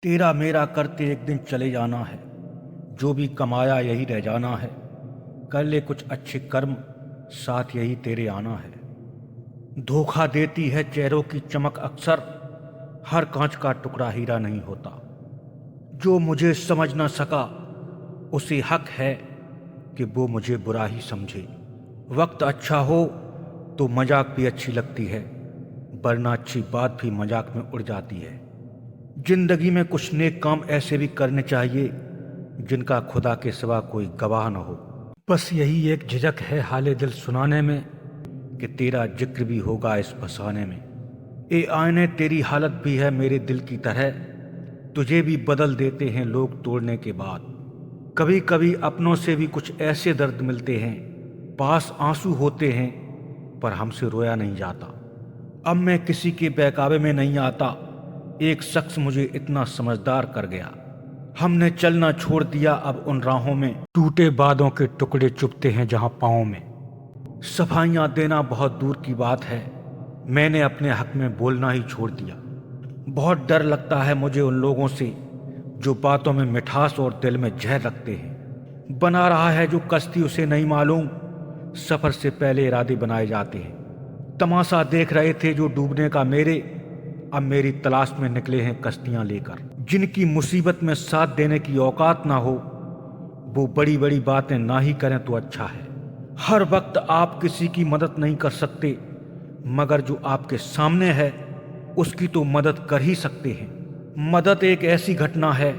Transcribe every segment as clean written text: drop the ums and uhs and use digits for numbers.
तेरा मेरा करते एक दिन चले जाना है, जो भी कमाया यही रह जाना है। कर ले कुछ अच्छे कर्म, साथ यही तेरे आना है। धोखा देती है चेहरों की चमक अक्सर, हर कांच का टुकड़ा हीरा नहीं होता। जो मुझे समझ न सका उसे हक है कि वो मुझे बुरा ही समझे। वक्त अच्छा हो तो मजाक भी अच्छी लगती है, वरना अच्छी बात भी मजाक में उड़ जाती है। जिंदगी में कुछ नेक काम ऐसे भी करने चाहिए जिनका खुदा के सिवा कोई गवाह न हो। बस यही एक झिझक है हाले दिल सुनाने में कि तेरा जिक्र भी होगा इस फसाने में। ए आईने तेरी हालत भी है मेरे दिल की तरह, तुझे भी बदल देते हैं लोग तोड़ने के बाद। कभी कभी अपनों से भी कुछ ऐसे दर्द मिलते हैं, पास आंसू होते हैं पर हमसे रोया नहीं जाता। अब मैं किसी के बहकावे में नहीं आता, एक शख्स मुझे इतना समझदार कर गया। हमने चलना छोड़ दिया अब उन राहों में, टूटे बादों के टुकड़े चुभते हैं जहां पाँव में। सफाइयां देना बहुत दूर की बात है, मैंने अपने हक में बोलना ही छोड़ दिया। बहुत डर लगता है मुझे उन लोगों से जो बातों में मिठास और दिल में जहर रखते हैं। बना रहा है जो कश्ती उसे नहीं मालूम, सफर से पहले इरादे बनाए जाते हैं। तमाशा देख रहे थे जो डूबने का मेरे, अब मेरी तलाश में निकले हैं कश्तियां लेकर। जिनकी मुसीबत में साथ देने की औकात ना हो वो बड़ी बड़ी बातें ना ही करें तो अच्छा है। हर वक्त आप किसी की मदद नहीं कर सकते, मगर जो आपके सामने है उसकी तो मदद कर ही सकते हैं। मदद एक ऐसी घटना है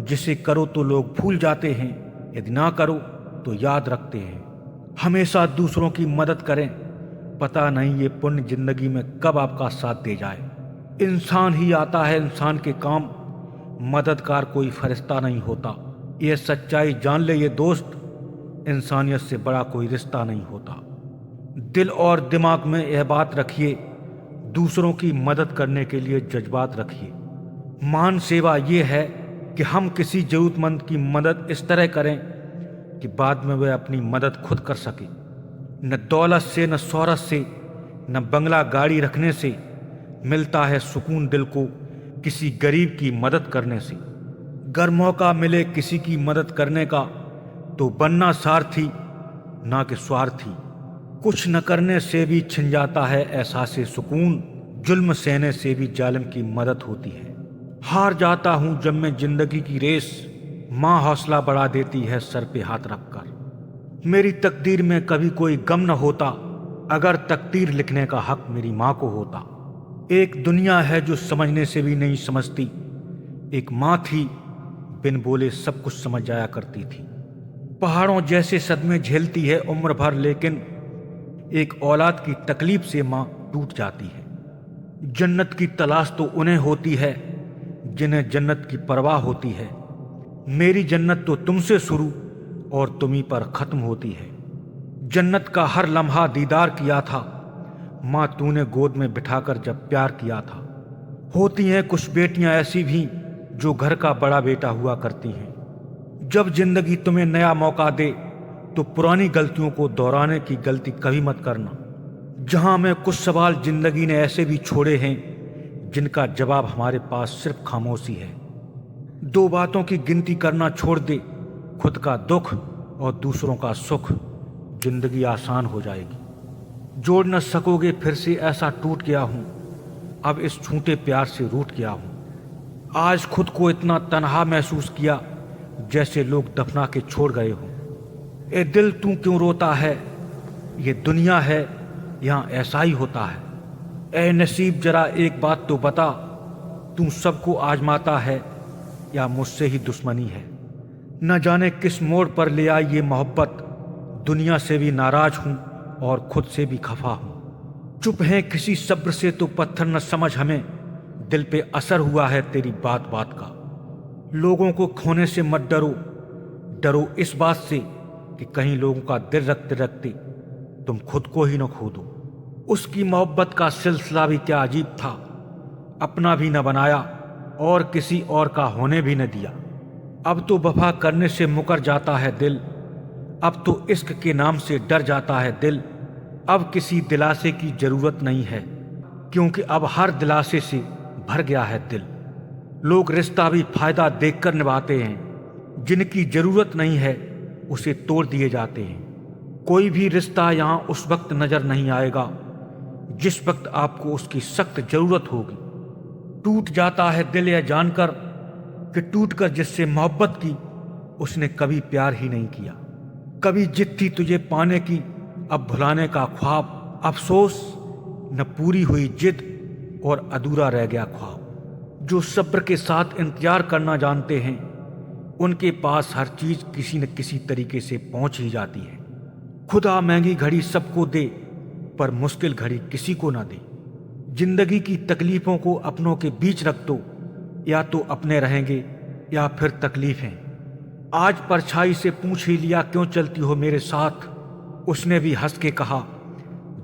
जिसे करो तो लोग भूल जाते हैं, यदि ना करो तो याद रखते हैं। हमेशा दूसरों की मदद करें, पता नहीं ये पुण्य जिंदगी में कब आपका साथ दे जाए। इंसान ही आता है इंसान के काम, मददगार कोई फरिश्ता नहीं होता। ये सच्चाई जान ले ये दोस्त, इंसानियत से बड़ा कोई रिश्ता नहीं होता। दिल और दिमाग में यह बात रखिए, दूसरों की मदद करने के लिए जज्बात रखिए। महान सेवा ये है कि हम किसी जरूरतमंद की मदद इस तरह करें कि बाद में वह अपनी मदद खुद कर सके। न दौलत से, न शोहरत से, न बंगला गाड़ी रखने से मिलता है सुकून दिल को किसी गरीब की मदद करने से। गर मौका मिले किसी की मदद करने का तो बनना सारथी ना कि स्वार्थी। कुछ न करने से भी छिन जाता है एहसास सुकून, जुल्म सहने से भी जालिम की मदद होती है। हार जाता हूं जब मैं जिंदगी की रेस, माँ हौसला बढ़ा देती है सर पे हाथ रखकर। मेरी तकदीर में कभी कोई गम न होता, अगर तकदीर लिखने का हक मेरी माँ को होता। एक दुनिया है जो समझने से भी नहीं समझती, एक माँ थी बिन बोले सब कुछ समझ जाया करती थी। पहाड़ों जैसे सदमे झेलती है उम्र भर, लेकिन एक औलाद की तकलीफ से माँ टूट जाती है। जन्नत की तलाश तो उन्हें होती है जिन्हें जन्नत की परवाह होती है। मेरी जन्नत तो तुमसे शुरू और तुम्ही पर खत्म होती है। जन्नत का हर लम्हा दीदार किया था माँ तूने गोद में बिठाकर जब प्यार किया था। होती हैं कुछ बेटियां ऐसी भी जो घर का बड़ा बेटा हुआ करती हैं। जब जिंदगी तुम्हें नया मौका दे तो पुरानी गलतियों को दोहराने की गलती कभी मत करना। जहां में कुछ सवाल जिंदगी ने ऐसे भी छोड़े हैं जिनका जवाब हमारे पास सिर्फ खामोशी है। दो बातों की गिनती करना छोड़ दे, खुद का दुख और दूसरों का सुख, जिंदगी आसान हो जाएगी। जोड़ न सकोगे फिर से ऐसा टूट गया हूं, अब इस छूटे प्यार से रूठ गया हूं। आज खुद को इतना तन्हा महसूस किया जैसे लोग दफना के छोड़ गए हों। ए दिल तू क्यों रोता है, ये दुनिया है यहाँ ऐसा ही होता है। ए नसीब जरा एक बात तो बता, तू सबको आजमाता है या मुझसे ही दुश्मनी है। न जाने किस मोड़ पर ले आई ये मोहब्बत, दुनिया से भी नाराज हूं और खुद से भी खफा हूं। चुप हैं किसी सब्र से तो पत्थर न समझ हमें, दिल पे असर हुआ है तेरी बात बात का। लोगों को खोने से मत डरो, डरो इस बात से कि कहीं लोगों का दिल रखते रखते तुम खुद को ही न खो दो। उसकी मोहब्बत का सिलसिला भी क्या अजीब था, अपना भी न बनाया और किसी और का होने भी न दिया। अब तो वफा करने से मुकर जाता है दिल, अब तो इश्क के नाम से डर जाता है दिल। अब किसी दिलासे की जरूरत नहीं है, क्योंकि अब हर दिलासे से भर गया है दिल। लोग रिश्ता भी फायदा देखकर निभाते हैं, जिनकी जरूरत नहीं है उसे तोड़ दिए जाते हैं। कोई भी रिश्ता यहाँ उस वक्त नजर नहीं आएगा जिस वक्त आपको उसकी सख्त जरूरत होगी। टूट जाता है दिल यह जानकर कि टूटकर जिससे मोहब्बत की उसने कभी प्यार ही नहीं किया। कभी जिद थी तुझे पाने की, अब भुलाने का ख्वाब। अफसोस न पूरी हुई जिद और अधूरा रह गया ख्वाब। जो सब्र के साथ इंतजार करना जानते हैं उनके पास हर चीज किसी न किसी तरीके से पहुंच ही जाती है। खुदा महंगी घड़ी सबको दे पर मुश्किल घड़ी किसी को ना दे। जिंदगी की तकलीफों को अपनों के बीच रख दो, या तो अपने रहेंगे या फिर तकलीफें। आज परछाई से पूछ ही लिया क्यों चलती हो मेरे साथ, उसने भी हंस के कहा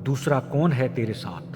दूसरा कौन है तेरे साथ।